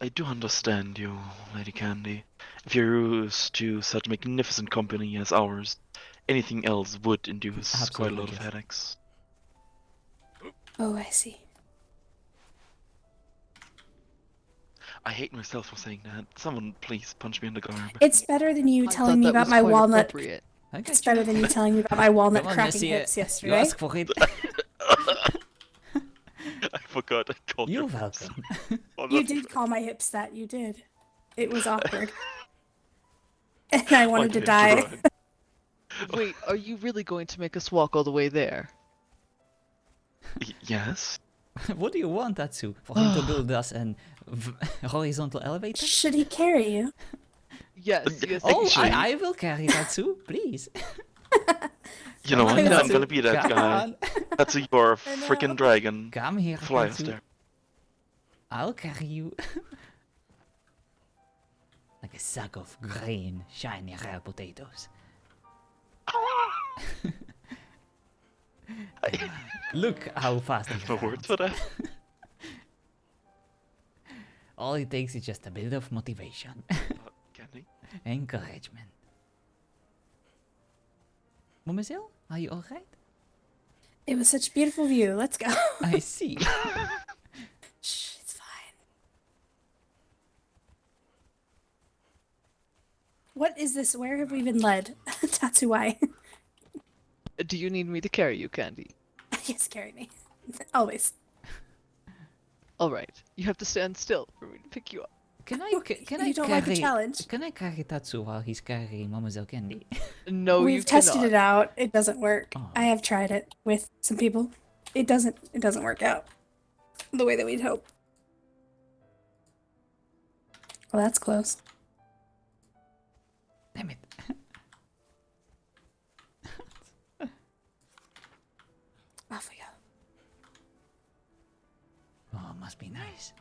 I do understand you, Lady Candy. If you're used to such magnificent company as ours, anything else would induce quite a Absolutely, lot of yes. headaches. Oh, I see. I hate myself for saying that. Someone please punch me in the garb. It's better than you I telling thought me that about was my quite walnut. appropriate. I got It's you. better than you telling me about my walnut Come on, cracking Monsieur. hips You yesterday. ask for it. I forgot I called You're your hips. welcome. Oh, You that's did fair. call my hips that. You did. It was awkward. And I wanted to Okay, die. right. Wait, are you really going to make us walk all the way there? Yes? What do you want, Tatsu? For him to build us an horizontal elevator? Should he carry you? Yes, yes. Oh, Actually- I will carry Tatsu, please. You know what? on, I'm Tatsu. gonna be that Come guy. on. That's your I know. freaking dragon. Come here, Fly us Tatsu. there. I'll carry you. Like a sack of green, shiny rare potatoes. Look how fast I he have no runs. words for that. All it takes is just a bit of motivation. Candy? Encouragement. Mademoiselle, are you alright? It was such a beautiful view. Let's go. I see. Shh, it's fine. What is this? Where have we been led? Tatsuai. Do you need me to carry you, Candy? Yes, carry me. Always. Alright, you have to stand still for me to pick you up. Can I You carry? don't like the challenge? Can I carry Tatsu while he's carrying Mademoiselle Candy? No, you We've tested cannot. it out. It doesn't work. Oh. I have tried it with some people. It doesn't work out the way that we'd hope. Well, that's close. Damn it. Off we go. Oh, must be nice.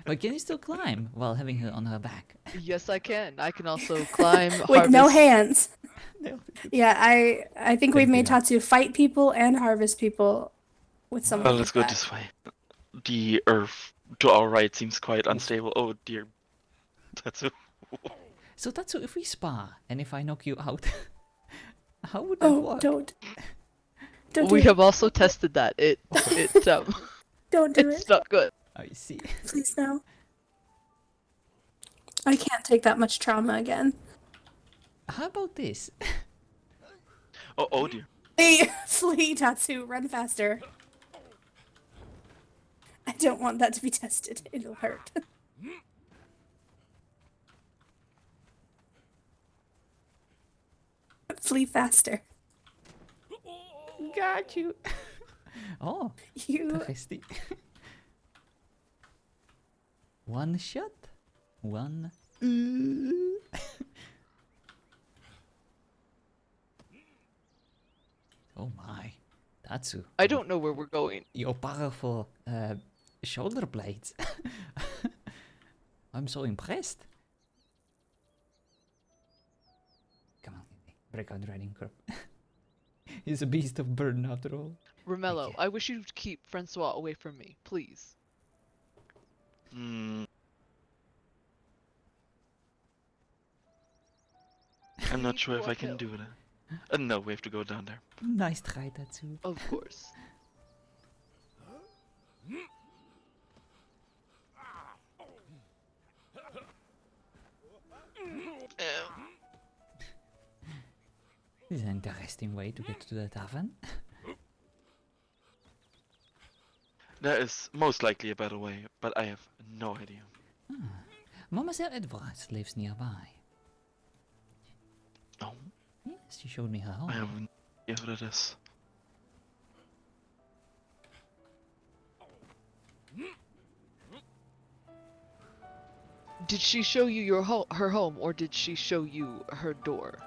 But can you still climb while having her on her back? Yes, I can. I can also climb. With no harvest- hands. No. Yeah, I think we've Thank made you. Tatsu fight people and harvest people with someone. Well, like let's go that. this way. The earth to our right seems quite unstable. Oh dear. That's a... So Tatsu, if we spar and if I knock you out, how would that Oh, work? don't do We it. have also tested that. It's Don't do it's it. not good. I see. Please no. I can't take that much trauma again. How about this? oh dear. Hey, flee, Tatsu. Run faster. I don't want that to be tested. It'll hurt. Flee faster. Got you. Oh, You. interesting. One shot. One. Oh my. Tatsu. I don't know where we're going. Your powerful shoulder blades. I'm so impressed. Come on, break out riding curve. He's a beast of burden after all. Romello, Okay. I wish you'd keep François away from me, please. Hmm. I'm not need sure to if I walk can out. do that. No, we have to go down there. Nice try, Tatsu. Of course. This is an interesting way to get to the tavern. There is most likely a better way, but I have no idea. Mademoiselle Edwards lives nearby. Oh, Yes, she showed me her home. I have no idea what it is. Did she show you your her home, or did she show you her door?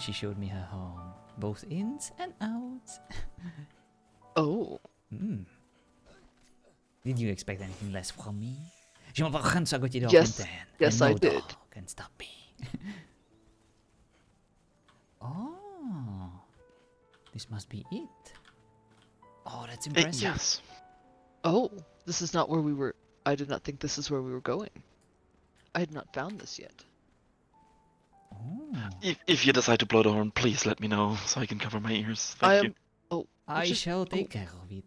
She showed me her home, both ins and outs. Oh. Did you expect anything less from me? Je m'en vais à côté de Yes. Fontaine, Yes, and I no did. dog can stop me. Oh, this must be it. Oh, that's impressive. Yes. Oh, this is not where we were. I did not think this is where we were going. I had not found this yet. Oh. If you decide to blow the horn, please let me know so I can cover my ears. Thank you. Oh, I just- shall oh, take care of it.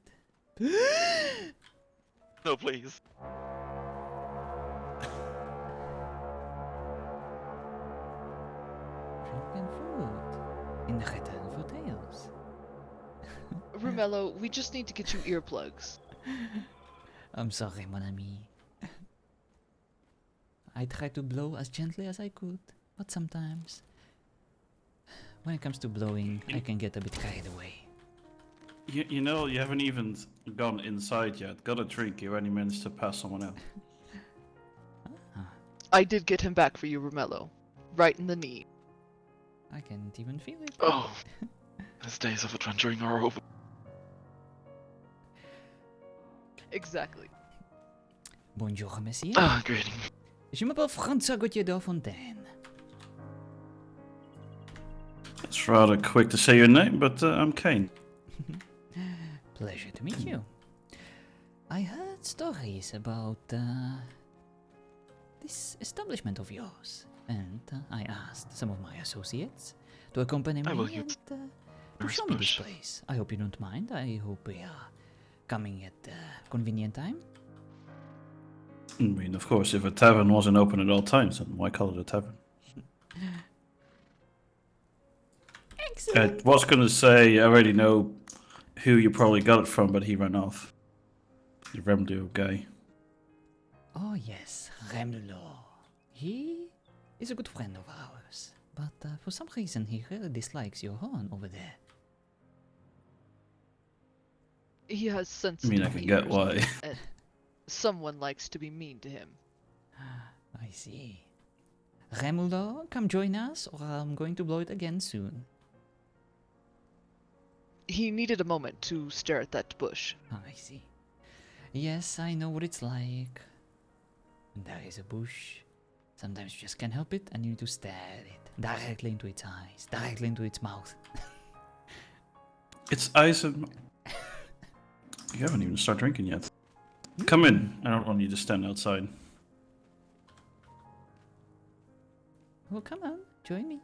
No, please. Drunken fruit. In return for tails. Romello, we just need to get you earplugs. I'm sorry, mon ami. I tried to blow as gently as I could, but sometimes, when it comes to blowing, I can get a bit carried away. You know, you haven't even gone inside yet. Got a drink, you already managed to pass someone out. I did get him back for you, Romello. Right in the knee. I can't even feel it. Oh, these days of adventuring are over. Exactly. Bonjour, monsieur. Ah, greeting. Je m'appelle François Gauthier de Fontaine. It's rather quick to say your name, but I'm Caine. Pleasure to meet you. I heard stories about this establishment of yours, and I asked some of my associates to accompany I will me use and to show me this place. I hope you don't mind. I hope we are coming at a convenient time. I mean, of course, if a tavern wasn't open at all times, then why call it a tavern? Excellent. I was gonna say, I already know who you probably got it from, but he ran off. The Remdo guy. Oh yes, Remlo. He is a good friend of ours, but for some reason he really dislikes your horn over there. He has I sensitive mean, I can get ears, why. and someone likes to be mean to him. I see. Remulo, come join us, or I'm going to blow it again soon. He needed a moment to stare at that bush. I see. Yes, I know what it's like. When there is a bush. Sometimes you just can't help it, and you need to stare at it directly into its eyes, directly into its mouth. It's ice and... You haven't even started drinking yet. Come in. I don't want you to stand outside. Well, come on, join me.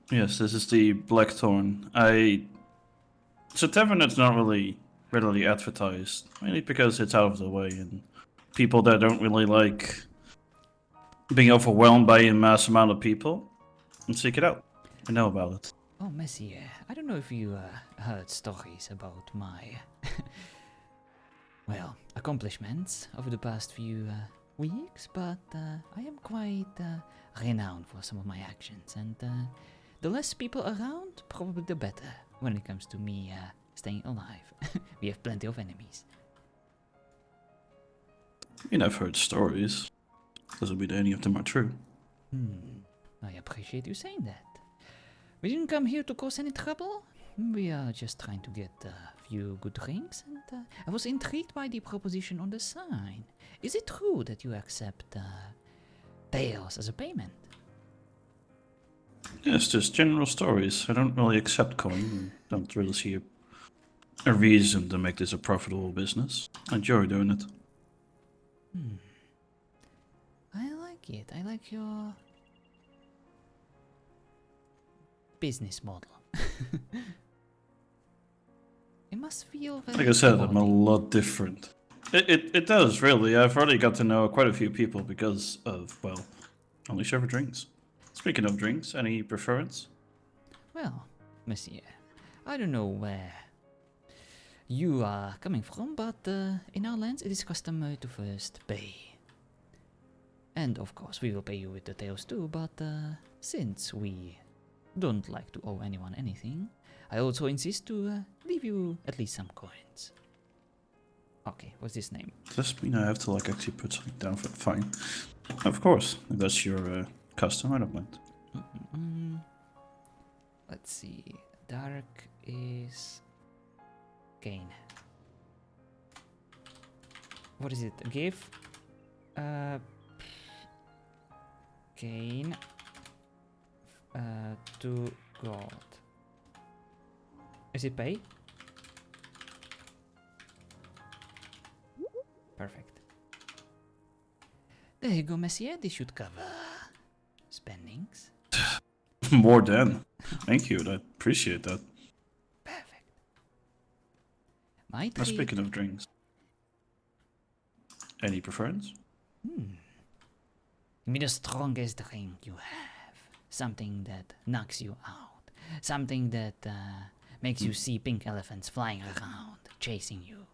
Yes, this is the Blackthorn. It's a tavern that's not really readily advertised, mainly because it's out of the way and people that don't really like being overwhelmed by a mass amount of people and seek it out. I know about it. Oh, Messier, I don't know if you heard stories about my, well, accomplishments over the past few weeks, but I am quite renowned for some of my actions, and the less people around, probably the better when it comes to me staying alive. We have plenty of enemies. I mean, I've heard stories. Doesn't mean any of them are true. I appreciate you saying that. We didn't come here to cause any trouble. We are just trying to get a few good drinks, and I was intrigued by the proposition on the sign. Is it true that you accept tails as a payment? Yes, just general stories. I don't really accept coin. Don't really see a reason to make this a profitable business. I enjoy doing it. I like it. I like your business model. It must feel very Like I said, I'm a rewarding. lot different. It does, really. I've already got to know quite a few people because of, well, only serve drinks. Speaking of drinks, any preference? Well, Monsieur, I don't know where you are coming from, but in our lands it is customary to first pay. And of course we will pay you with the tails too, but since we don't like to owe anyone anything, I also insist to leave you at least some coins. Okay, what's this name? Does this mean I have to, like, actually put something down for it? Fine. Of course, if that's your custom, I don't mind. Let's see. Dark is Caine. What is it? Give Caine to God. Is it pay? Perfect. There you go, Monsieur. This should cover spendings. More than. Thank you. I appreciate that. Perfect. My Now, treat. speaking of drinks, any preference? Give me the strongest drink you have. Something that knocks you out. Something that makes you see pink elephants flying around, chasing you.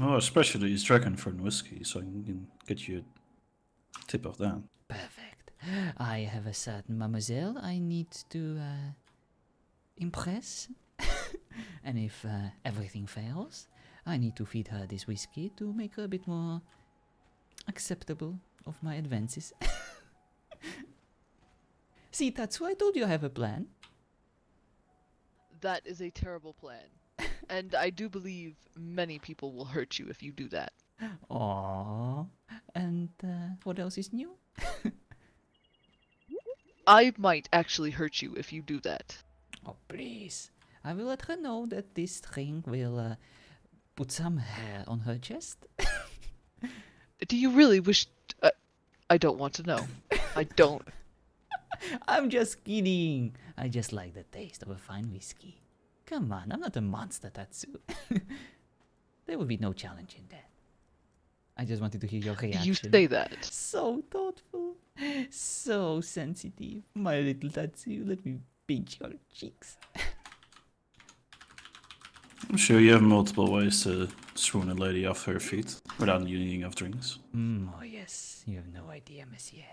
Oh, especially is Dragonfern whiskey, so I can get you a tip of that. Perfect. I have a certain mademoiselle I need to impress. And if everything fails, I need to feed her this whiskey to make her a bit more acceptable of my advances. See, Tatsu, I told you I have a plan. That is a terrible plan. And I do believe many people will hurt you if you do that. Aww. And what else is new? I might actually hurt you if you do that. Oh, please. I will let her know that this drink will put some hair on her chest. Do you really wish... I don't want to know. I don't. I'm just kidding. I just like the taste of a fine whiskey. Come on, I'm not a monster, Tatsu. There will be no challenge in that. I just wanted to hear your reaction. You say that. So thoughtful. So sensitive. My little Tatsu, let me pinch your cheeks. I'm sure you have multiple ways to swoon a lady off her feet without needing of drinks. Oh yes, you have no idea, monsieur.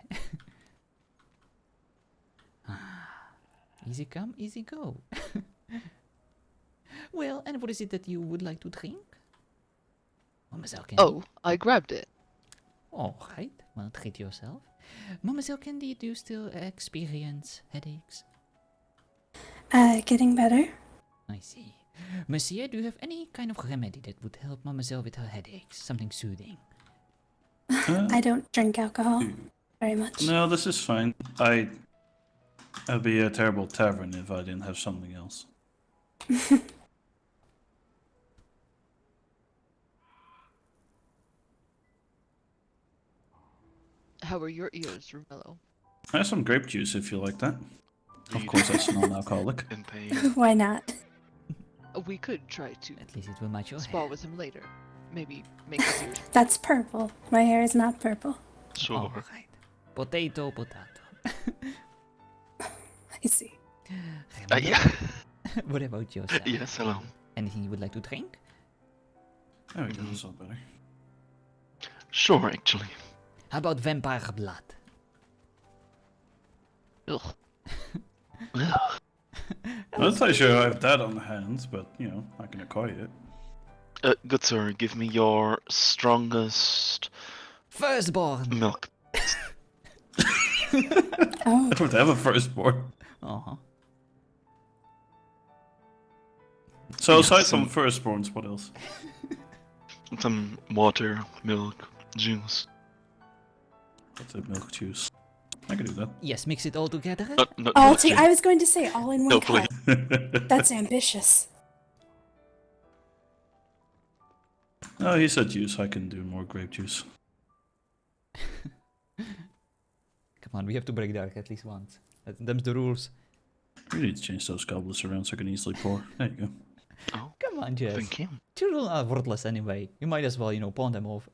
Easy come, easy go. Well, and what is it that you would like to drink? Mademoiselle Candy? Oh, I grabbed it. All right, well, treat yourself. Mademoiselle Candy, do you still experience headaches? Getting better. I see. Monsieur, do you have any kind of remedy that would help Mademoiselle with her headaches? Something soothing? I don't drink alcohol very much. No, this is fine. I'd be a terrible tavern if I didn't have something else. How are your ears, Romello? I have some grape juice if you like that. Of Read course, that's non-alcoholic. in pain. Why not? We could try to At least it will match your spar hair. with him later. Maybe make his ears. That's purple. My hair is not purple. Sure. All right. Potato, potato. I see. Yeah. What about yourself? Yes, hello. Anything you would like to drink? There we go, that's all better. Sure, actually. How about vampire blood? Ugh. Ugh. I'm not entirely sure I have that on hand, but, you know, I can acquire it. Good sir, give me your strongest Firstborn! milk. Oh, I don't have a firstborn. Uh-huh. So Yeah, aside some- from firstborns, what else? Some water, milk, juice. What's a milk juice? I can do that. Yes, mix it all together. Not oh, milk see, juice. I was going to say all in one No, cup. please. That's ambitious. Oh, he said juice. I can do more grape juice. Come on, we have to break dark at least once. Them's the rules. We need to change those goblets around so I can easily pour. There you go. Oh, Come on, Jess. thank you. Children are worthless anyway. You might as well, you know, pawn them off.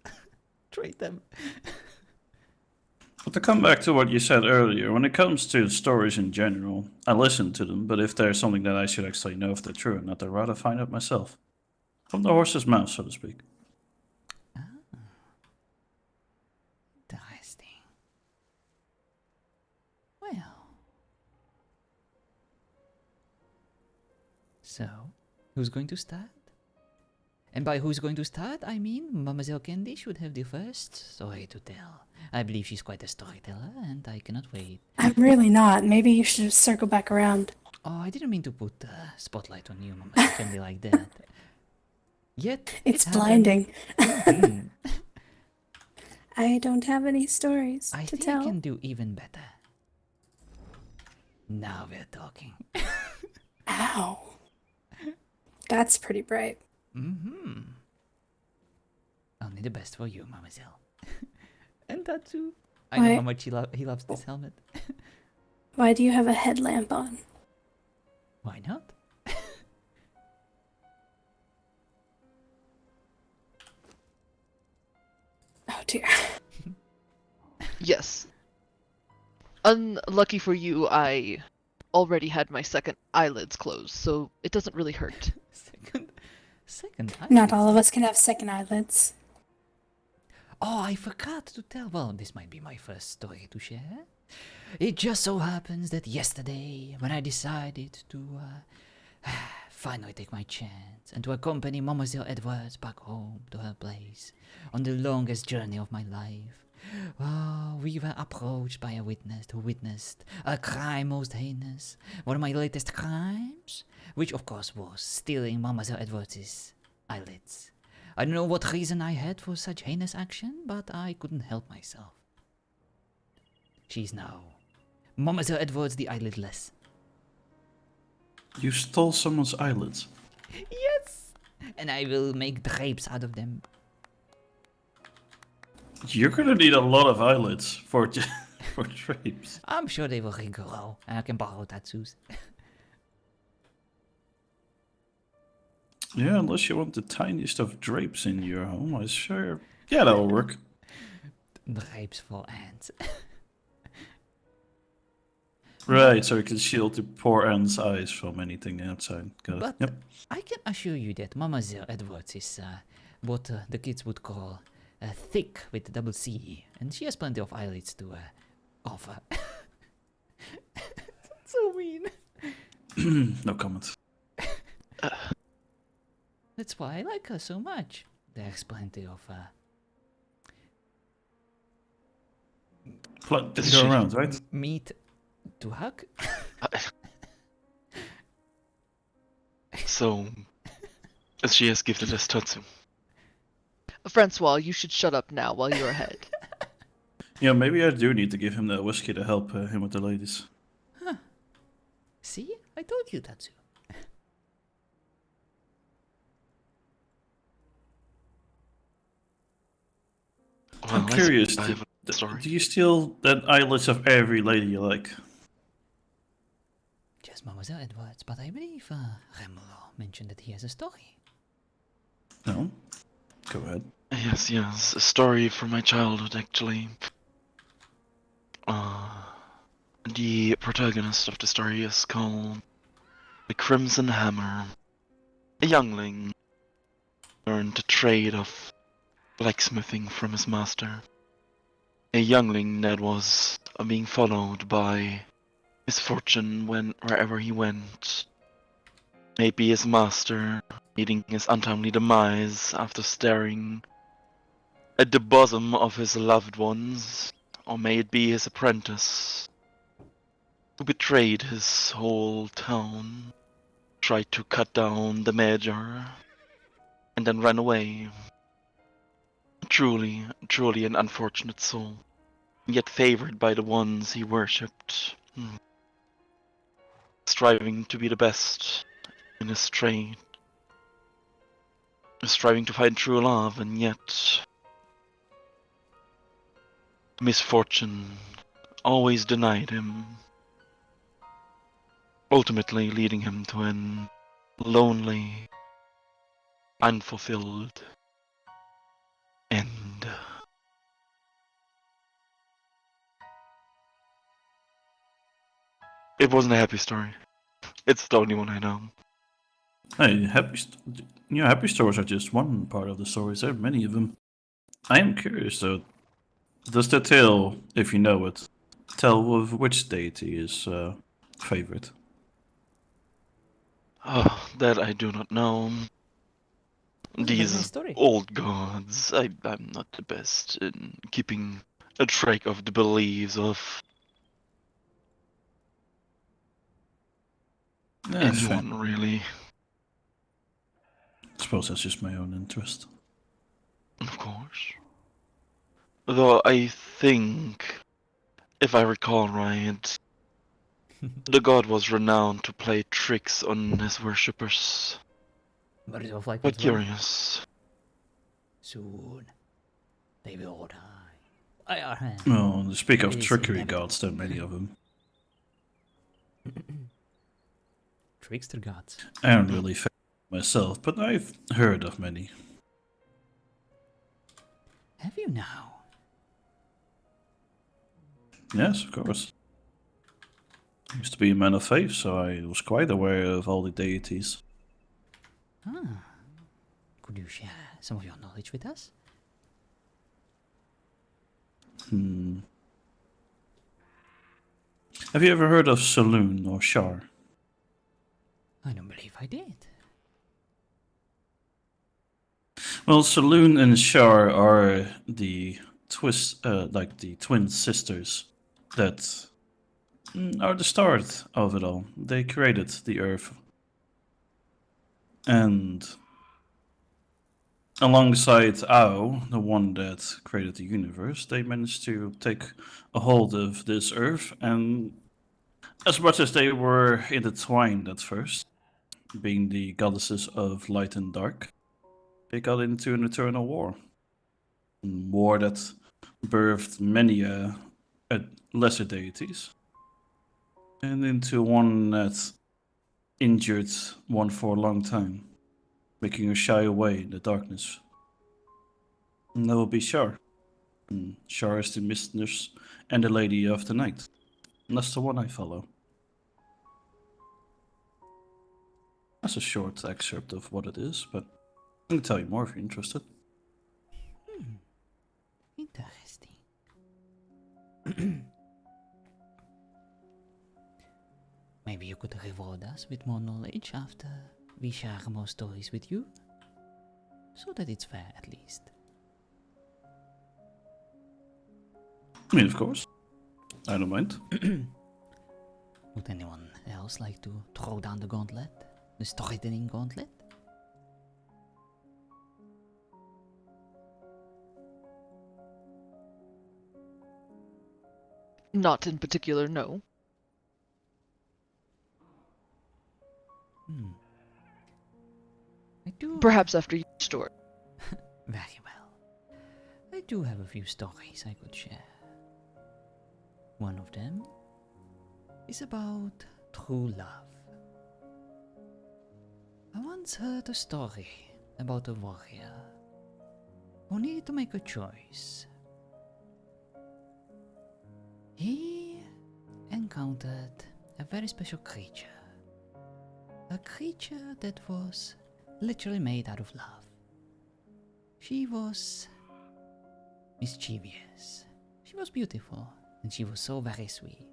Trade them. But to come back to what you said earlier, when it comes to stories in general, I listen to them, but if there's something that I should actually know if they're true or not, I'd rather find out myself. From the horse's mouth, so to speak. Interesting. Well. So, who's going to start? And by who's going to start, I mean Mademoiselle Candy should have the first story to tell. I believe she's quite a storyteller, and I cannot wait. I'm really not. Maybe you should circle back around. Oh, I didn't mean to put the spotlight on you, Mademoiselle Candy, like that. Yet, It's it happened. blinding. Hmm. I don't have any stories I to think tell. I can do even better. Now we're talking. Ow. That's pretty bright. Mm-hmm. Only the best for you, mademoiselle. And Tatsu. I know Why- how much he loves this helmet. Why do you have a headlamp on? Why not? Oh dear. Yes. Unlucky for you, I already had my second eyelids closed, so it doesn't really hurt. Second. Not all of us can have second eyelids. Oh, I forgot to tell. Well, this might be my first story to share. It just so happens that yesterday, when I decided to finally take my chance and to accompany Mademoiselle Edwards back home to her place on the longest journey of my life, we were approached by a witness who witnessed a crime most heinous, one of my latest crimes, which of course was stealing Mademoiselle Edwards' eyelids. I don't know what reason I had for such heinous action, but I couldn't help myself. She's now Mademoiselle Edwards the eyelidless. You stole someone's eyelids. Yes! And I will make drapes out of them. You're gonna need a lot of eyelids for for drapes. I'm sure they will regrow, and I can borrow Tatsu's. Yeah, unless you want the tiniest of drapes in your home, I sure. Yeah, that'll work. Drapes for ants. Right, so you can shield the poor Anne's eyes from anything outside. Got it. But Yep. I can assure you that Mademoiselle Edwards is what the kids would call thick with a double C, and she has plenty of eyelids to offer. So mean. No comment. That's why I like her so much. There's plenty of To Is go she- around, right? meat to hug. So, as she has gifted us Tatsu. Francois, you should shut up now while you're ahead. Yeah, maybe I do need to give him the whiskey to help him with the ladies. See? I told you, Tatsu. Well, I'm curious. I have a story. Do you steal the eyelids of every lady you like? Just Mademoiselle Edwards, but I believe Remulo mentioned that he has a story. No? Go ahead. Yes, a story from my childhood, actually. The protagonist of the story is called the Crimson Hammer. A youngling learned the trade of blacksmithing from his master. A youngling that was being followed by misfortune wherever he went. Maybe his master meeting his untimely demise after staring at the bosom of his loved ones, or may it be his apprentice who betrayed his whole town, tried to cut down the major, and then ran away. Truly an unfortunate soul, yet favored by the ones he worshipped. Striving to be the best in his trade. Striving to find true love, and yet misfortune always denied him, ultimately leading him to an lonely, unfulfilled end. It wasn't a happy story. It's the only one I know. Hey, happy stories are just one part of the stories. There are many of them. I am curious though. Does the tale, if you know it, tell of which deity is favorite? Oh, that I do not know. That's a These nice story. old gods, I'm not the best in keeping a track of the beliefs of That's fair. anyone, really. I suppose that's just my own interest. Of course. Though I think, if I recall right, the god was renowned to play tricks on his worshippers. Birds of Life Quite as well. curious. Soon. They will die. By our hand. Well, to speak of It is trickery inevitable. gods, there are many of them. Trickster gods. I don't really fan myself, but I've heard of many. Have you now? Yes, of course. I used to be a man of faith, so I was quite aware of all the deities. Ah. Could you share some of your knowledge with us? Have you ever heard of Saloon or Shar? I don't believe I did. Well, Saloon and Shar are the the twin sisters that are the start of it all. They created the Earth, and alongside Ao, the one that created the universe, they managed to take a hold of this Earth. And as much as they were intertwined at first, being the goddesses of light and dark, they got into an eternal war. A war that birthed many lesser deities, and into one that injured one for a long time, making her shy away in the darkness. And that will be Shar. And Shar is the mistress and the lady of the night. And that's the one I follow. That's a short excerpt of what it is, but I can tell you more if you're interested. Interesting. Maybe you could reward us with more knowledge after we share more stories with you. So that it's fair, at least. I mean, of course. I don't mind. Would anyone else like to throw down the gauntlet? The storytelling gauntlet? Not in particular, no. I do. Perhaps after your story. Very well. I do have a few stories I could share. One of them is about true love. I once heard a story about a warrior who needed to make a choice. He encountered a very special creature. A creature that was literally made out of love. She was mischievous. She was beautiful, and she was so very sweet.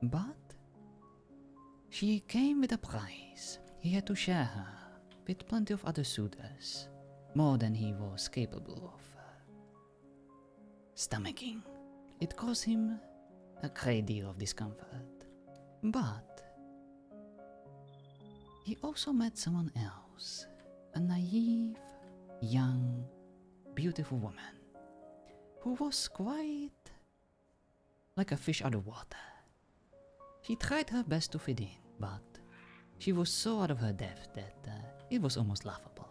But she came with a price. He had to share her with plenty of other suitors, more than he was capable of stomaching. It caused him a great deal of discomfort. But he also met someone else, a naive, young, beautiful woman who was quite like a fish out of water. She tried her best to fit in, but she was so out of her depth that it was almost laughable.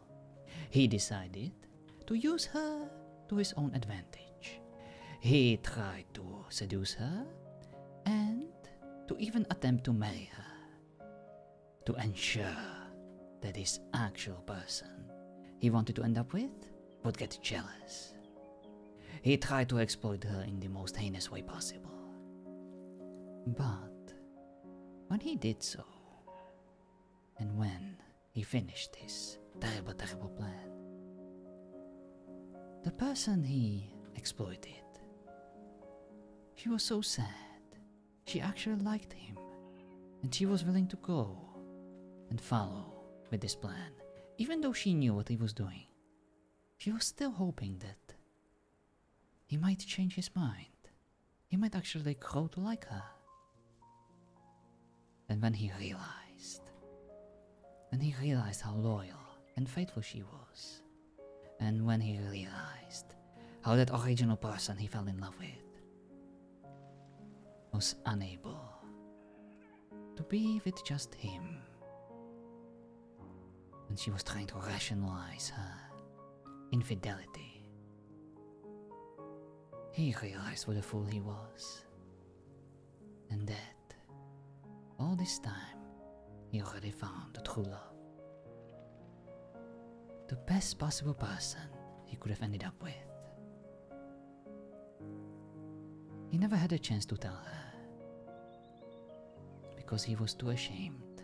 He decided to use her to his own advantage. He tried to seduce her and to even attempt to marry her, to ensure that his actual person he wanted to end up with would get jealous. He tried to exploit her in the most heinous way possible. But when he did so, and when he finished his terrible, terrible plan, the person he exploited, she was so sad. She actually liked him, and she was willing to go and follow with this plan. Even though she knew what he was doing, she was still hoping that he might change his mind. He might actually grow to like her. And when he realized how loyal and faithful she was, and when he realized how that original person he fell in love with was unable to be with just him, and she was trying to rationalize her infidelity, he realized what a fool he was. And that, all this time, he already found the true love. The best possible person he could have ended up with. He never had a chance to tell her, because he was too ashamed.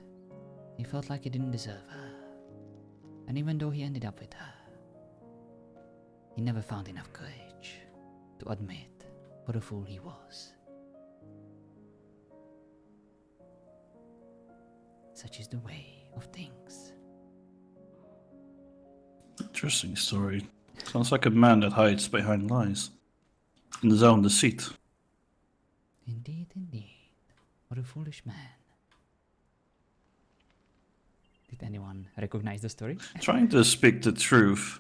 He felt like he didn't deserve her. And even though he ended up with her, he never found enough courage to admit what a fool he was. Such is the way of things. Interesting story. Sounds like a man that hides behind lies. In his own deceit. Indeed, indeed. What a foolish man. Did anyone recognize the story? Trying to speak the truth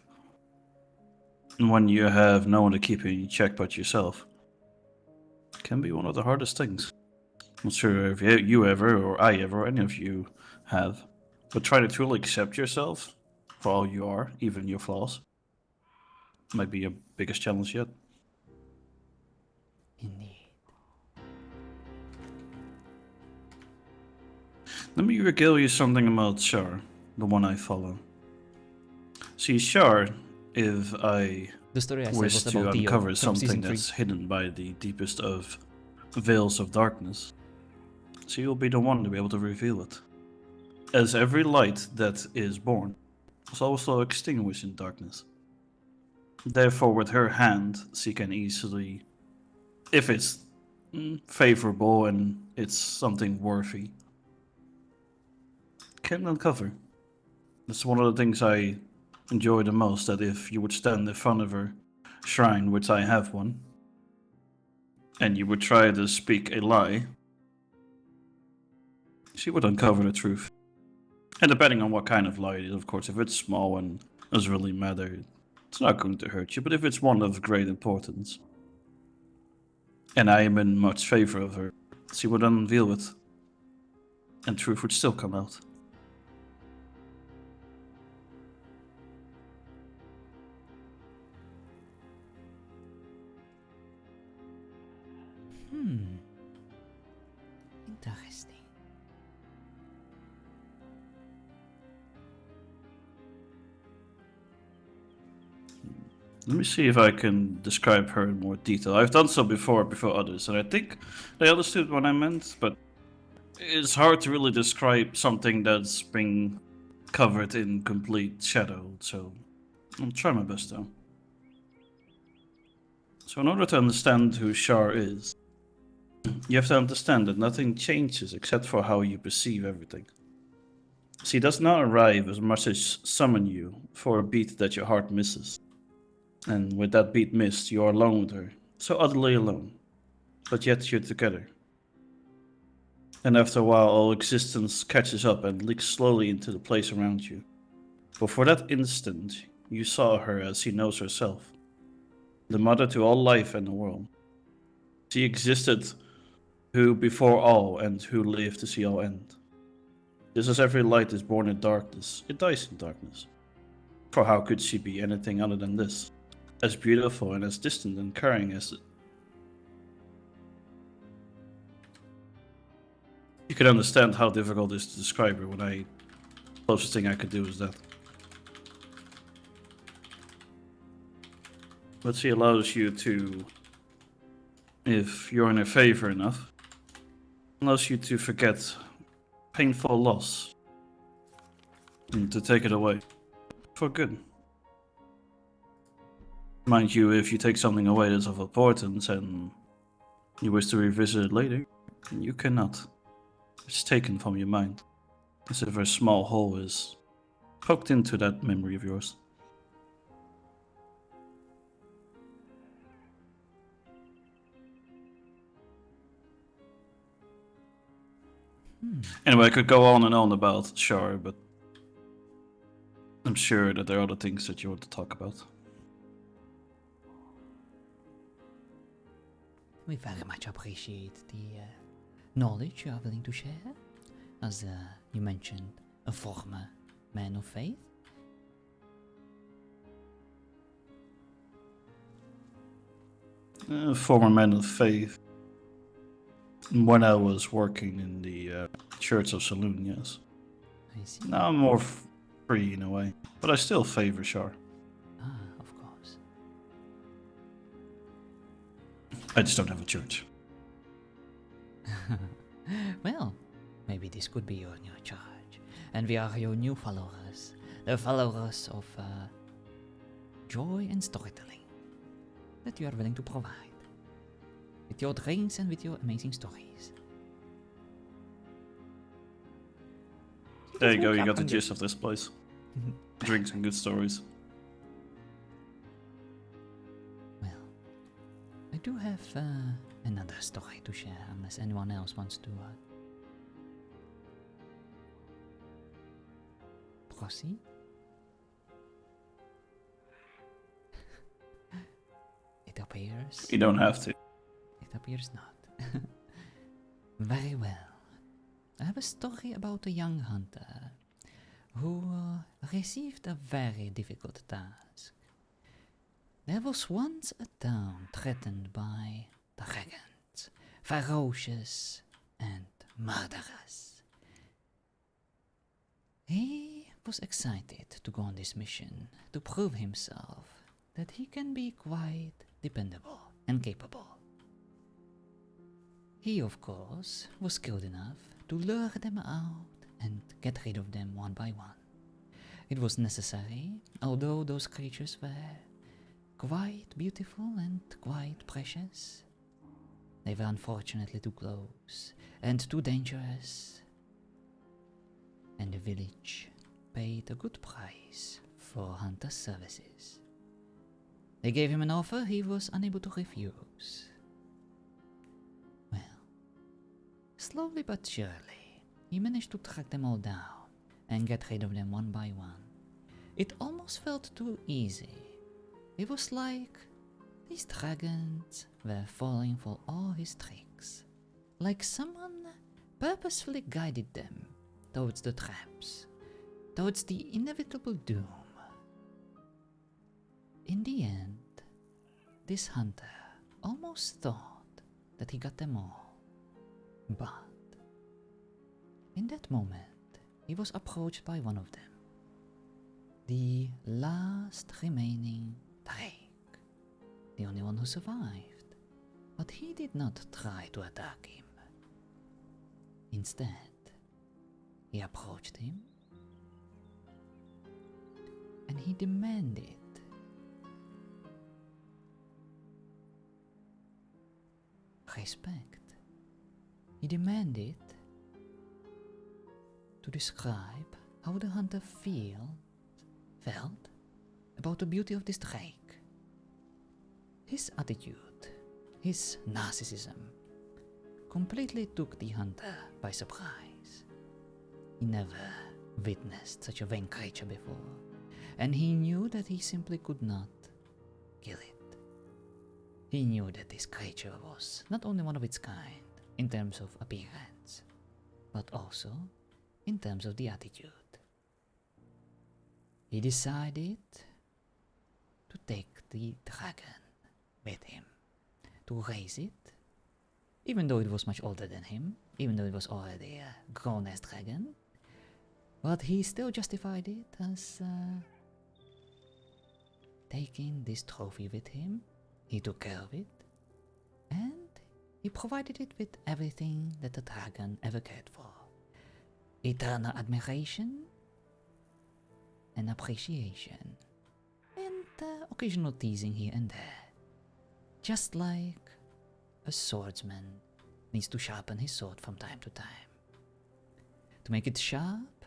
when you have no one to keep you in check but yourself can be one of the hardest things. I'm not sure if you ever, or I ever, or any of you have, but try to truly accept yourself for all you are, even your flaws, might be your biggest challenge yet. Indeed. Let me regale you something about Shar, the one I follow. See, Shar, if I The story I said wish was to about Dio uncover from something season 3. that's hidden by the deepest of veils of darkness, she will be the one to be able to reveal it. As every light that is born is also extinguished in darkness. Therefore, with her hand, she can easily, if it's favorable and it's something worthy, can uncover. That's one of the things I enjoy the most, that if you would stand in front of her shrine, which I have one, and you would try to speak a lie, she would uncover the truth. And depending on what kind of lie it is, of course, if it's small and doesn't really matter, it's not going to hurt you. But if it's one of great importance, and I am in much favor of her, she would unveil it, and truth would still come out. Interesting. Let me see if I can describe her in more detail. I've done so before others, and I think they understood what I meant, but it's hard to really describe something that's been covered in complete shadow, so I'll try my best though. So in order to understand who Shar is, you have to understand that nothing changes except for how you perceive everything. She does not arrive as much as summon you for a beat that your heart misses. And with that beat missed, you are alone with her, so utterly alone, but yet you're together. And after a while, all existence catches up and leaks slowly into the place around you. But for that instant, you saw her as she knows herself, the mother to all life and the world. She existed who before all and who lived to see all end. Just as every light is born in darkness, it dies in darkness. For how could she be anything other than this? As beautiful and as distant and caring as it. You can understand how difficult it is to describe her when closest thing I could do is that. But she allows you to, if you're in her favor enough, allows you to forget painful loss and to take it away for good. Mind you, if you take something away that's of importance and you wish to revisit it later, you cannot. It's taken from your mind, as if a small hole is poked into that memory of yours. Anyway, I could go on and on about Shar, but I'm sure that there are other things that you want to talk about. We very much appreciate the knowledge you are willing to share. As you mentioned, a former man of faith. former men of faith. When I was working in the Church of Saloon, yes. I see. Now I'm more free in a way, but I still favor Shar. Ah, of course. I just don't have a church. Well, maybe this could be your new charge. And we are your new followers. The followers of joy and storytelling that you are willing to provide. With your drinks and with your amazing stories. There you go, you got the gist of this place. Drinks and good stories. Well, I do have another story to share, unless anyone else wants to proceed. It appears. You don't have to. It appears not. Very well. I have a story about a young hunter who received a very difficult task. There was once a town threatened by dragons, ferocious and murderous. He was excited to go on this mission to prove himself that he can be quite dependable and capable. He, of course, was skilled enough to lure them out and get rid of them one by one. It was necessary, although those creatures were quite beautiful and quite precious. They were unfortunately too close and too dangerous, and the village paid a good price for Hunter's services. They gave him an offer he was unable to refuse. Well, slowly but surely, he managed to track them all down and get rid of them one by one. It almost felt too easy. It was like these dragons were falling for all his tricks, like someone purposefully guided them towards the traps, towards the inevitable doom. In the end, this hunter almost thought that he got them all. But in that moment, he was approached by one of them, the last remaining Drake, the only one who survived. But he did not try to attack him. Instead, he approached him and he demanded respect. He demanded to describe how the hunter felt about the beauty of this drake. His attitude, his narcissism, completely took the hunter by surprise. He never witnessed such a vain creature before, and he knew that he simply could not kill it. He knew that this creature was not only one of its kind in terms of appearance, but also in terms of the attitude. He decided to take the dragon with him, to raise it, even though it was much older than him, even though it was already a grown-ass dragon, but he still justified it as taking this trophy with him. He took care of it, and he provided it with everything that the dragon ever cared for. Eternal admiration and appreciation, and occasional teasing here and there. Just like a swordsman needs to sharpen his sword from time to time, to make it sharp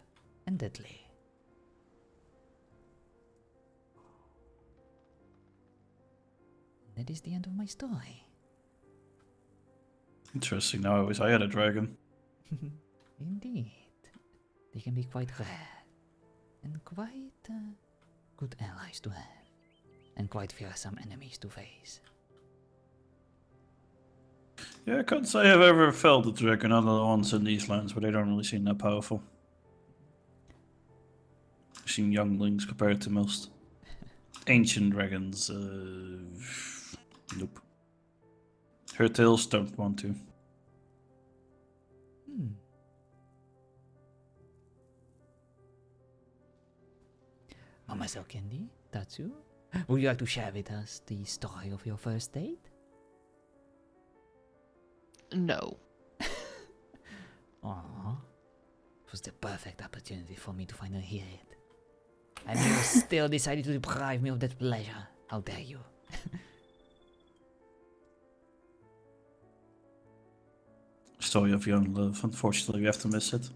and deadly. That is the end of my story. Interesting. Now I wish I had a dragon. Indeed. They can be quite rare, and quite good allies to have, and quite fearsome enemies to face. Yeah, I can't say I've ever felt a dragon other than once in these lands, but they don't really seem that powerful. I've seen younglings compared to most ancient dragons. Nope. her tails don't want to. Hmm. Mademoiselle Candy, Tatsu, would you like to share with us the story of your first date? No. Aww. It was the perfect opportunity for me to finally hear it. And you still decided to deprive me of that pleasure. How dare you? Story of young love. Unfortunately, we have to miss it.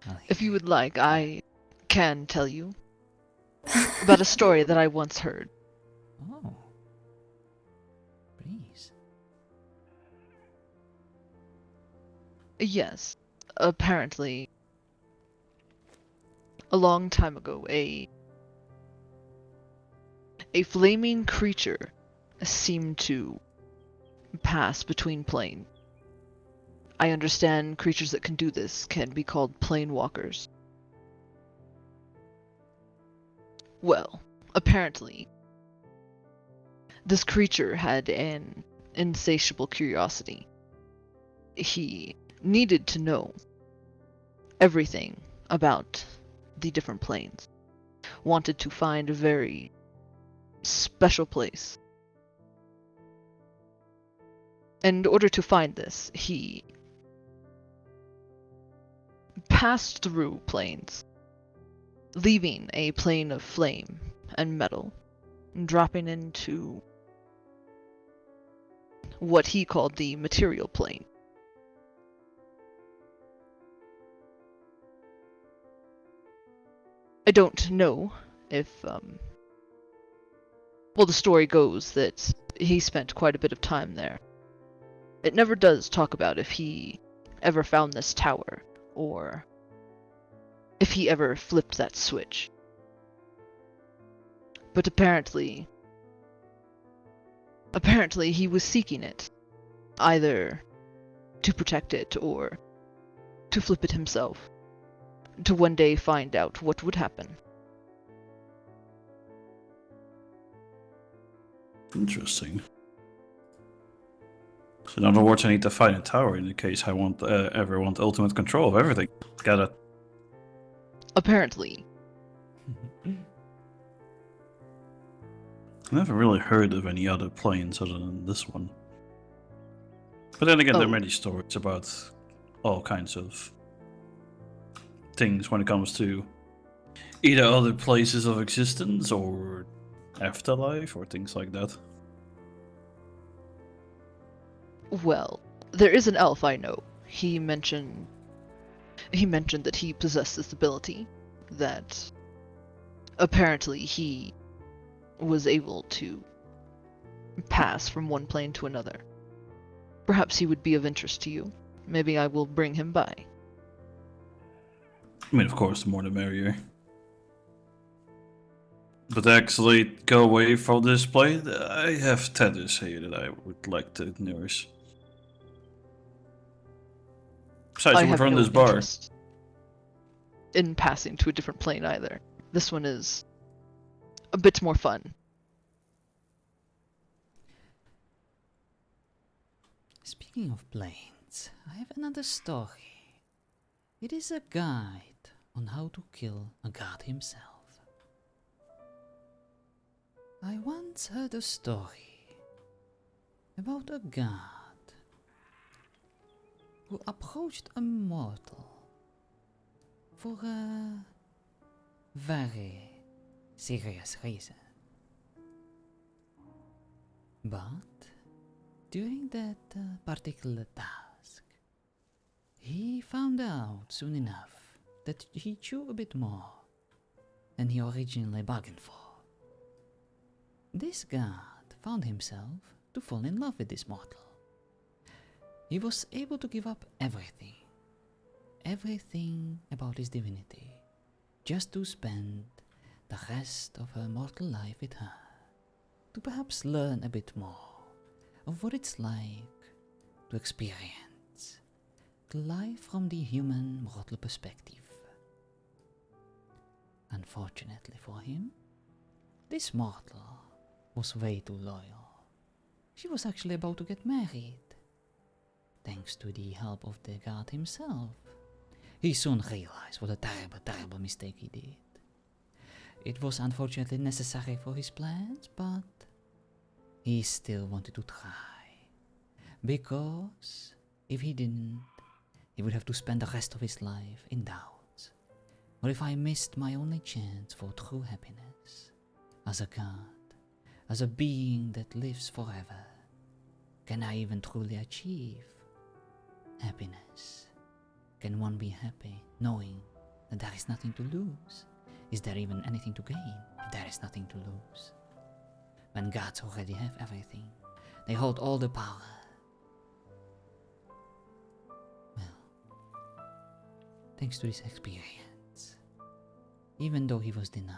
Well, If you would like, I can tell you about a story that I once heard. Oh. Please. Yes. Apparently, a long time ago, a flaming creature seemed to pass between planes. I understand creatures that can do this can be called plane walkers. Well, apparently, this creature had an insatiable curiosity. He needed to know everything about the different planes. Wanted to find a very special place. In order to find this, he passed through planes, leaving a plane of flame and metal, dropping into what he called the material plane. I don't know if, well, the story goes that he spent quite a bit of time there. It never does talk about if he ever found this tower, or if he ever flipped that switch. But apparently he was seeking it, either to protect it or to flip it himself, to one day find out what would happen. Interesting. So in other words, I need to find a tower in the case I ever want ultimate control of everything. Got it. Apparently. I never really heard of any other planes other than this one. But then again, there are Oh. many stories about all kinds of things when it comes to either other places of existence or afterlife or things like that. Well, there is an elf I know. He mentioned that he possessed this ability, that apparently he was able to pass from one plane to another. Perhaps he would be of interest to you. Maybe I will bring him by. I mean, of course, the more the merrier. But actually, go away from this plane. I have tethers here that I would like to nurse. Besides, I you would have run no this bar. interest in passing to a different plane either. This one is a bit more fun. Speaking of planes, I have another story. It is a guide on how to kill a god himself. I once heard a story about a god who approached a mortal for a very serious reason. But during that particular task, he found out soon enough that he knew a bit more than he originally bargained for. This god found himself to fall in love with this mortal. He was able to give up everything about his divinity, just to spend the rest of her mortal life with her, to perhaps learn a bit more of what it's like to experience the life from the human mortal perspective. Unfortunately for him, this mortal was way too loyal. She was actually about to get married. Thanks to the help of the god himself. He soon realized what a terrible, terrible mistake he did. It was unfortunately necessary for his plans, but he still wanted to try. Because if he didn't, he would have to spend the rest of his life in doubt. What if I missed my only chance for true happiness? As a god, as a being that lives forever, can I even truly achieve happiness? Can one be happy knowing that there is nothing to lose? Is there even anything to gain if there is nothing to lose? When gods already have everything, they hold all the power. Well, thanks to this experience, even though he was denied,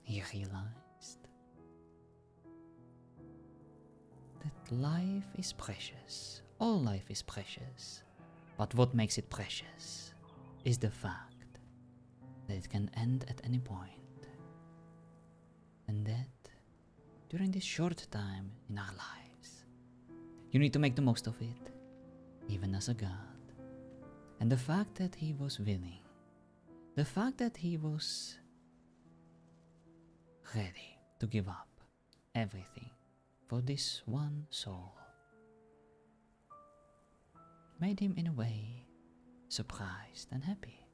he realized that life is precious. All life is precious. But what makes it precious is the fact that it can end at any point. And that during this short time in our lives, you need to make the most of it, even as a god. And the fact that he was willing, the fact that he was ready to give up everything for this one soul, made him in a way surprised and happy.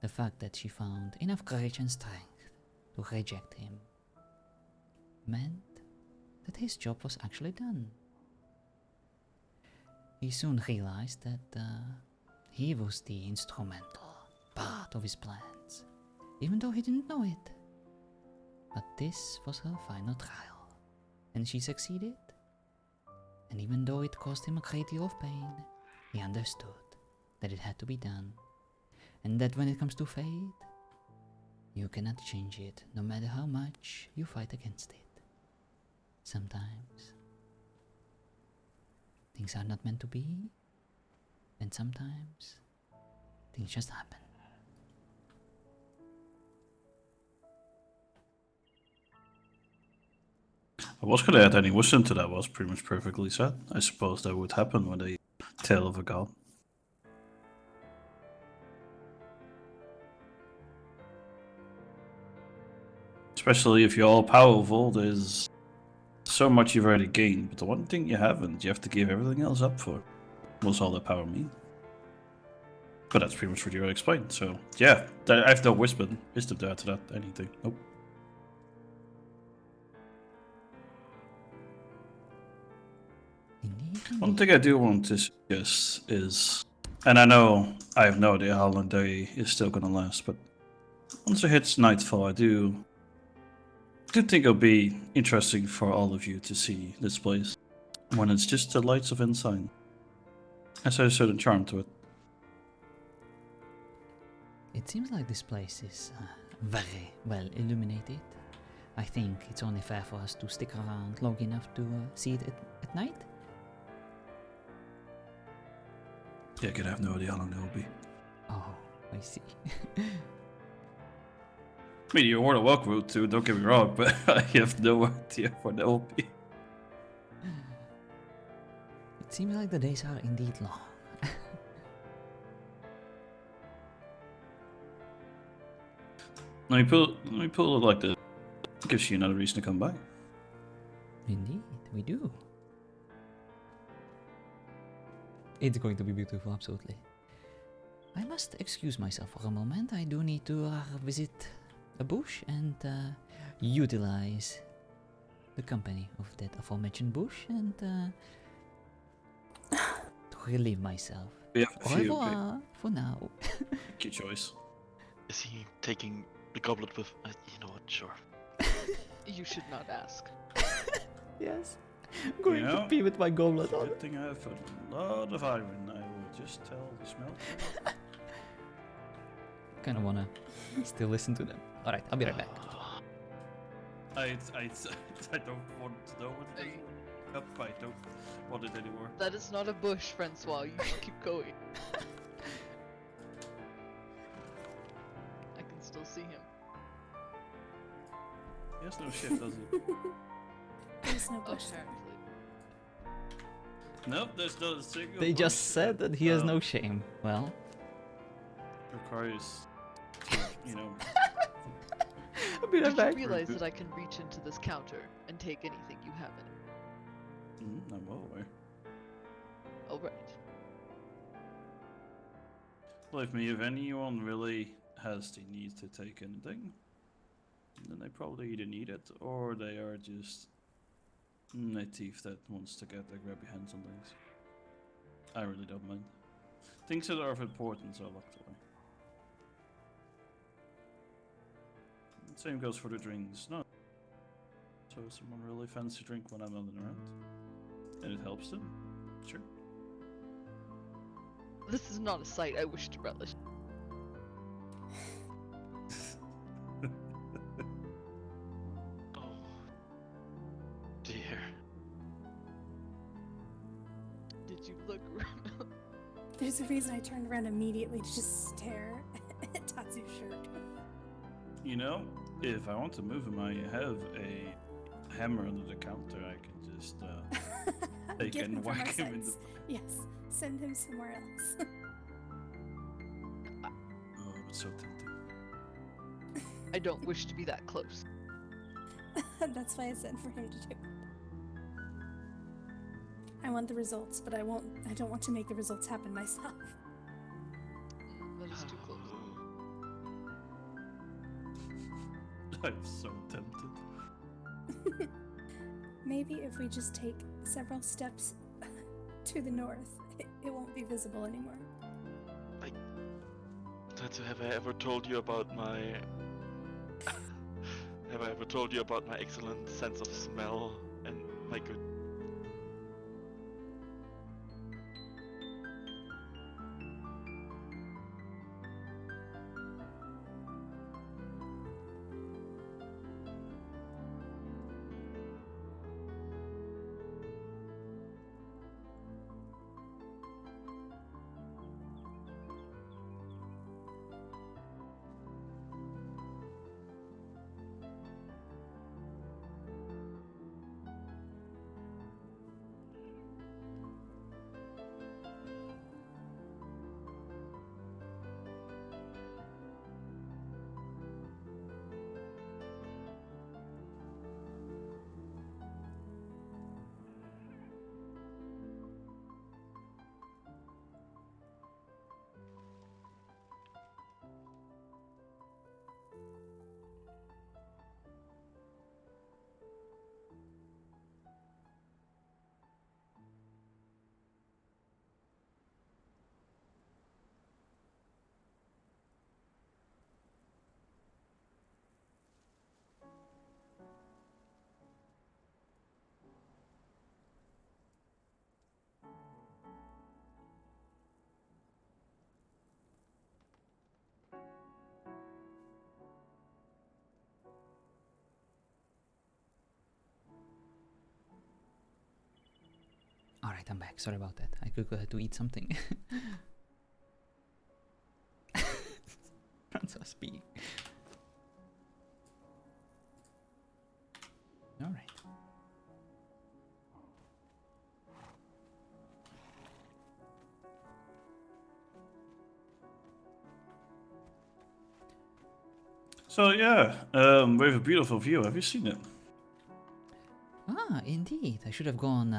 The fact that she found enough courage and strength to reject him meant that his job was actually done. He soon realized that he was the instrumental part of his plans, even though he didn't know it. But this was her final trial, and she succeeded. And even though it caused him a great deal of pain, he understood that it had to be done, and that when it comes to fate, you cannot change it no matter how much you fight against it. Sometimes things are not meant to be, and sometimes things just happen. I was going to add any wisdom to that, was pretty much perfectly said. I suppose that would happen with a tale of a god. Especially if you're all powerful, there's so much you've already gained, but the one thing you haven't, you have to give everything else up for. What's all that power mean? But that's pretty much what you already explained, so yeah, I have no wisdom to add to that, anything. Nope. One thing I do want to suggest is, and I know I have no idea how long day is still gonna last, but once it hits nightfall, I do think it'll be interesting for all of you to see this place when it's just the lights of inside. There's a certain charm to it. It seems like this place is very well illuminated. I think it's only fair for us to stick around long enough to see it at night. Yeah, I have no idea how long that will be. Oh, I see. I mean, you're more than welcome to, don't get me wrong, but I have no idea what that will be. It seems like the days are indeed long. Let me pull it like this. Gives you another reason to come back. Indeed, we do. It's going to be beautiful, absolutely. I must excuse myself for a moment. I do need to visit a bush and utilize the company of that aforementioned bush and to relieve myself. We have a Au few. revoir for now. Pick your choice. Is he taking the goblet with... you know what, sure. You should not ask. Yes. I'm going You know, to pee with my goblet on. Good thing I have a lot of iron. I will just tell the smell. Kind of wanna still listen to them. All right, I'll be right back. I don't want to know what it is. Nope, I don't want it anymore. That is not a bush, François. You should keep going. I can still see him. He has no shit, does he? There's no bush there. Apparently. Nope, there's not a single. They just bush said that he has no shame. Well, requires, you know. I'll be right Did you back. realize that I can reach into this counter and take anything you have in it? I'm well aware. Oh, right. Believe me, if anyone really has the need to take anything, then they probably either need it or they are just a thief that wants to get their grabby hands on things. I really don't mind. Things that are of importance are locked away. Same goes for the drinks. No. So if someone really fancy drink when I'm not around, and it helps them, sure. This is not a sight I wish to relish. Oh, dear. Did you look around? There's a reason I turned around immediately to just stare at Tatsu's shirt. You know, if I want to move him, I have a hammer under the counter. I can just take Get him and from our whack him in the. sights. Yes, send him somewhere else. Oh, it's so tempting. I don't wish to be that close. That's why I said for him to do it. I want the results, but I don't want to make the results happen myself. That is too close. I'm so tempted. Maybe if we just take several steps to the north, it won't be visible anymore. Tatsu, have I ever told you about my... have I ever told you about my excellent sense of smell and my good... alright, I'm back. Sorry about that. I could go to eat something. François speak. Alright. So yeah, we have a beautiful view. Have you seen it? Ah, indeed. I should have gone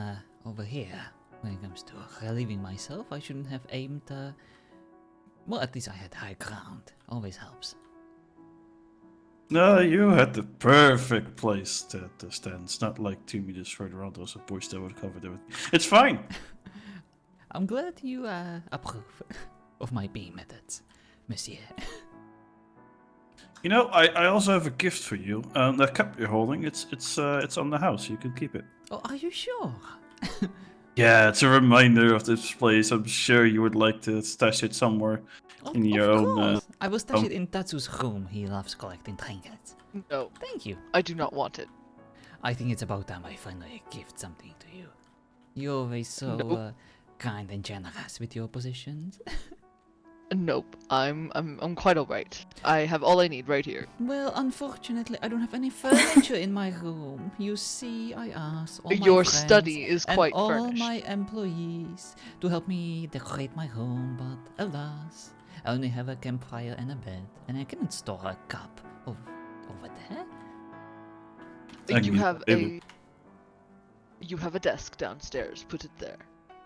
over here. When it comes to relieving myself, I shouldn't have aimed. Well, at least I had high ground. Always helps. No, you had the perfect place to stand. It's not like 2 meters further on. There's a bush that would cover everything. It's fine. I'm glad you approve of my beam methods, monsieur. You know, I also have a gift for you. That cup you're holding, it's on the house. You can keep it. Oh, are you sure? Yeah, it's a reminder of this place. I'm sure you would like to stash it somewhere in your of own. course. I will stash it in Tatsu's room. He loves collecting trinkets. No, Thank you. I do not want it. I think it's about time I finally gift something to you. You're always so Nope. kind and generous with your positions. Nope, I'm quite alright. I have all I need right here. Well, unfortunately, I don't have any furniture in my room. You see, I asked all my Your friends study is and quite all furnished. my employees to help me decorate my home, but alas, I only have a campfire and a bed, and I cannot store a cup over there. I can You use have my table. a desk downstairs. Put it there.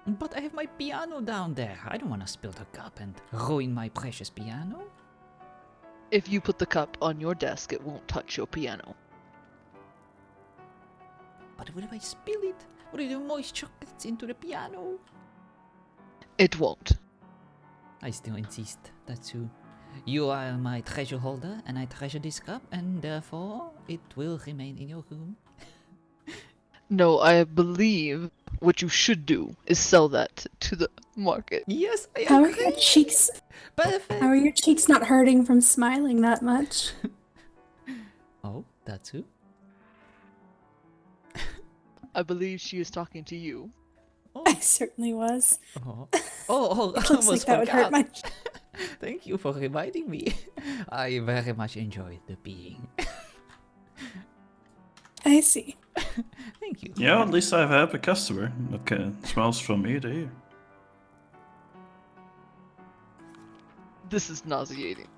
But I have my piano down there. I don't want to spill the cup and ruin my precious piano. If you put the cup on your desk, it won't touch your piano. But what if I spill it? What if the moisture gets into the piano? It won't. I still insist. That's who. You are my treasure holder, and I treasure this cup, and therefore it will remain in your room. No, I believe what you should do is sell that to the market. Yes, I How are agree. your cheeks? Perfect. How are your cheeks not hurting from smiling that much? Oh, that's who. I believe she is talking to you. Oh, I certainly was. oh, It I looks like almost that would hurt forgot. my. Thank you for reminding me. I very much enjoyed the being. I see. Thank you. Yeah, at least I have a happy customer that smiles from ear to ear. This is nauseating.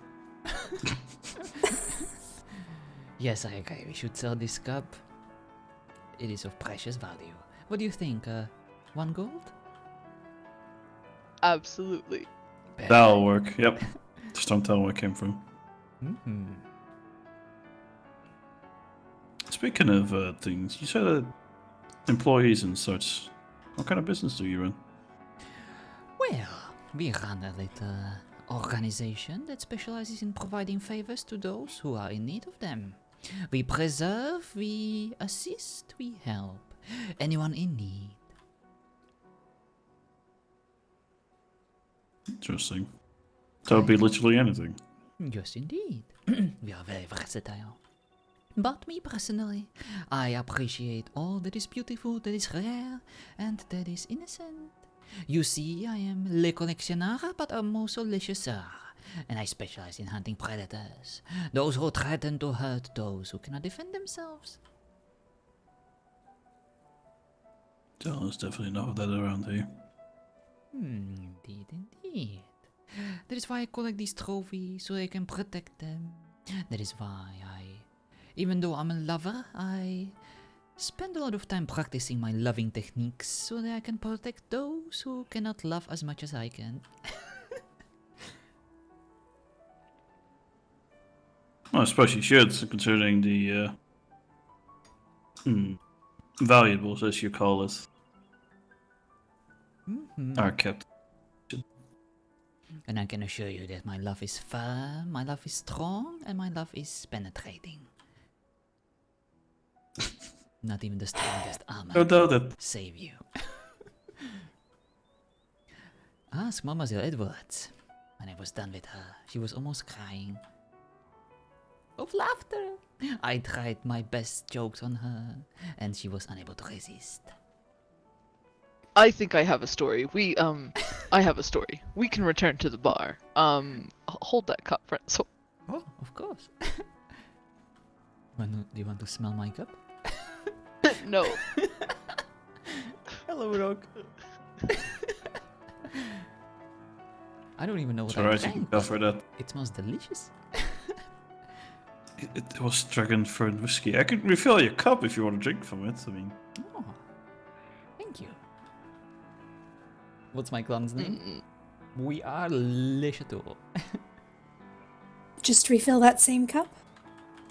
Yes, I agree. We should sell this cup. It is of precious value. What do you think? 1 gold? Absolutely. That'll work. Yep. Just don't tell where it came from. Mm-hmm. Speaking of things, you said employees and such. What kind of business do you run? Well, we run a little organization that specializes in providing favors to those who are in need of them. We preserve, we assist, we help anyone in need. Interesting. That would be literally anything. Yes, indeed. We are very versatile. But me personally, I appreciate all that is beautiful, that is rare, and that is innocent. You see, I am le colleccionar, but I'm also le chasseur, and I specialize in hunting predators, those who threaten to hurt those who cannot defend themselves. There's definitely enough of that around here. Indeed, indeed. That is why I collect these trophies, so I can protect them. That is why even though I'm a lover, I spend a lot of time practicing my loving techniques so that I can protect those who cannot love as much as I can. Well, I suppose you should, considering the valuables, as you call it, are kept. And I can assure you that my love is firm, my love is strong, and my love is penetrating. Not even the strongest armor No doubt that. save you. Ask Mademoiselle Edwards. When I was done with her, she was almost crying. Of laughter. I tried my best jokes on her, and she was unable to resist. I think I have a story. I have a story. We can return to the bar. Hold that cup, François. Oh, of course. Do you want to smell my cup? No. Hello, Rock. I don't even know what It's I alright, you drank. can cover that. It smells delicious. It was dragon-fern whiskey. I can refill your cup if you want to drink from it. I mean, Oh, thank you. What's my clan's name? We are Le Chateau. Just refill that same cup?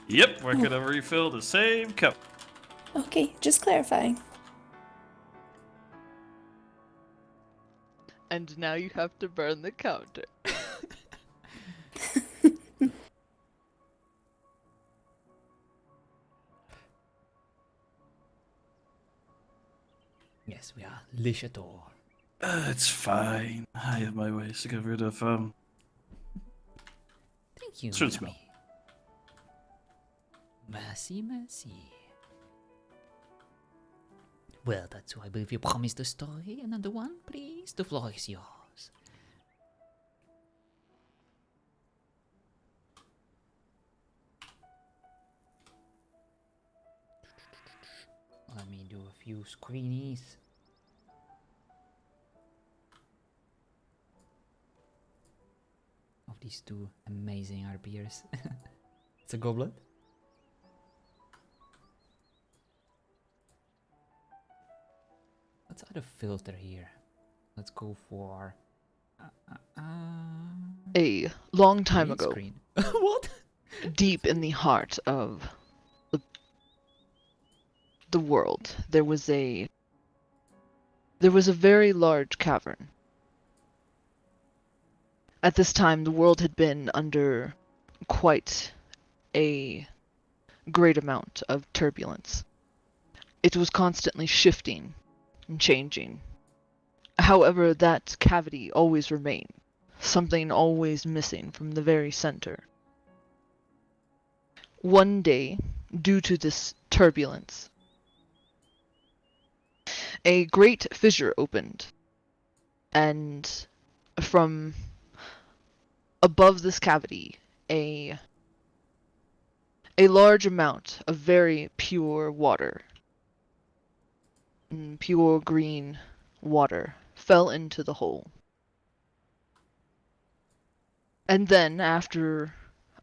yep, we're gonna refill the same cup. Okay, just clarifying. And now you have to burn the counter. Yes, we are Le Chateau. It's fine. I have my ways to get rid of Thank you. Should mon smell. ami. Merci, merci. Well, that's who I believe you promised a story. Another one, please. The floor is yours. do a few screenies. Of these two amazing RPers. It's a goblet. Let's add a filter here. Let's go for A long time green ago, screen. What? deep in the heart of the world, there was a very large cavern. At this time, the world had been under quite a great amount of turbulence. It was constantly shifting and changing. However, that cavity always remained, something always missing from the very center. One day, due to this turbulence, a great fissure opened, and from above this cavity, a large amount of very pure water, pure green water, fell into the hole. And then, after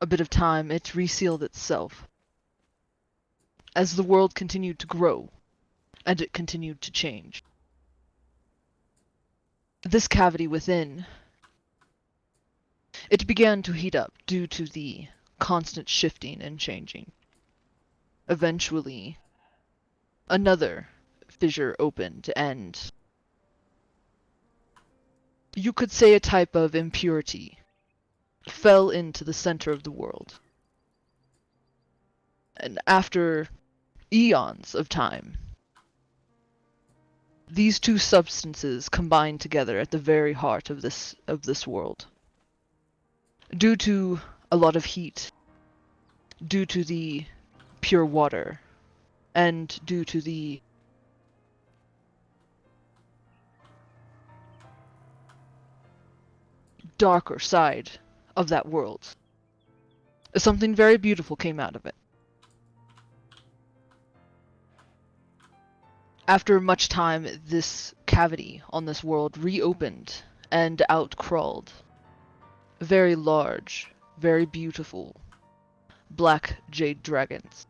a bit of time, it resealed itself. As the world continued to grow, and it continued to change. This cavity within, it began to heat up due to the constant shifting and changing. Eventually, another fissure opened, and you could say a type of impurity fell into the center of the world. And after eons of time, these two substances combined together at the very heart of this world. Due to a lot of heat, due to the pure water, and due to the darker side of that world, something very beautiful came out of it. After much time, this cavity on this world reopened and out crawled very large, very beautiful black jade dragons.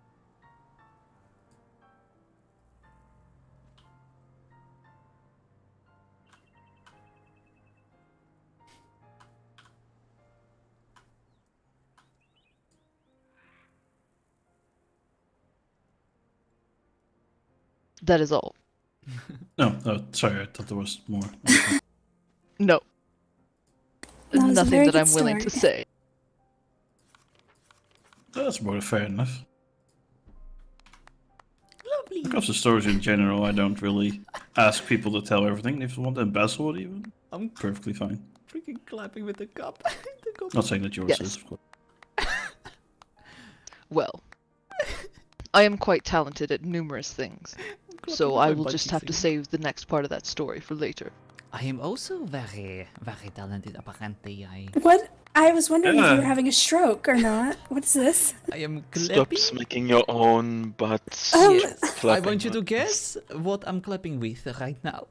That is all. No, sorry, I thought there was more. No. That was a Nothing very that good I'm willing to story. say. That's more fair enough. Lovely. When it comes to stories in general, I don't really ask people to tell everything. If they want to embezzle it even, I'm perfectly fine. freaking clapping with the cup. The cup. Not saying that yours Yes. is, of course. Well, I am quite talented at numerous things, so I will just have to save the next part of that story for later. I am also very, very talented. Apparently, What? I was wondering if you were Yeah. having a stroke or not. What's this? I am Stop clapping. smacking your own butt. Yes. I Clapping want you to butt. guess what I'm clapping with right now.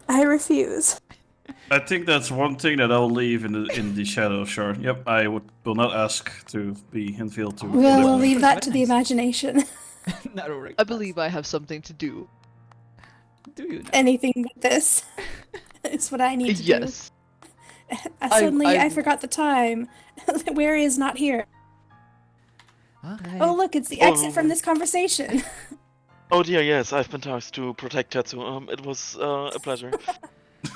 I refuse. I think that's one thing that I'll leave in the shadow. Sure. Yep. I will not ask to be revealed to. We'll whatever. leave that to Very the nice. imagination. Narrow I believe I have something to do. Do you know? Anything but this. It's what I need to Yes. do. Suddenly, I I- forgot the time. Where is not here. Alright. Oh, look, it's the exit from this conversation. Oh dear, yes, I've been tasked to protect Tetsu. It was a pleasure.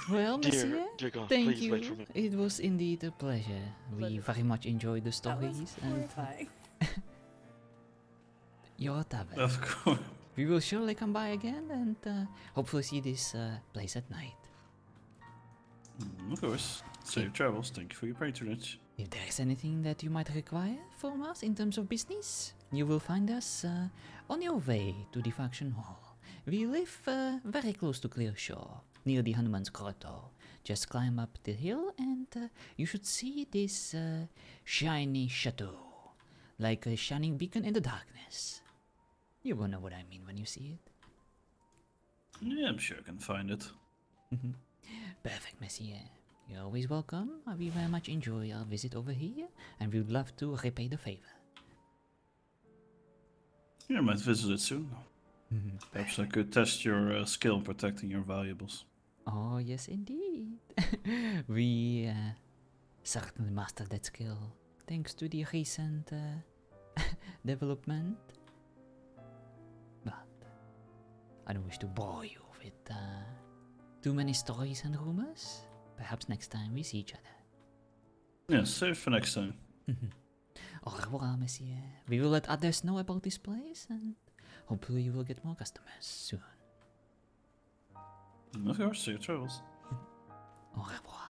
Well, Dear, Monsieur, dear God, thank please wait for you. me. It was indeed a pleasure. We very much enjoyed the That was stories and horrifying. your tavern. Of course. We will surely come by again and hopefully see this place at night. Of course. Safe travels. Thank you for your patronage. If there is anything that you might require from us in terms of business, you will find us on your way to the faction hall. We live very close to Clear Shore, near the Hanuman's Grotto. Just climb up the hill and you should see this shiny chateau, like a shining beacon in the darkness. You will know what I mean when you see it. Yeah, I'm sure I can find it. Perfect, Monsieur. You're always welcome. We very much enjoy our visit over here, and we would love to repay the favor. Yeah, I might visit it soon. Perhaps I could test your skill protecting your valuables. Oh, yes, indeed. We certainly mastered that skill thanks to the recent development. But I don't wish to bore you with too many stories and rumors. Perhaps next time we see each other. Yes, save for next time. Au revoir, Monsieur. We will let others know about this place, and hopefully you will get more customers soon. Of course, safe travels. Au revoir.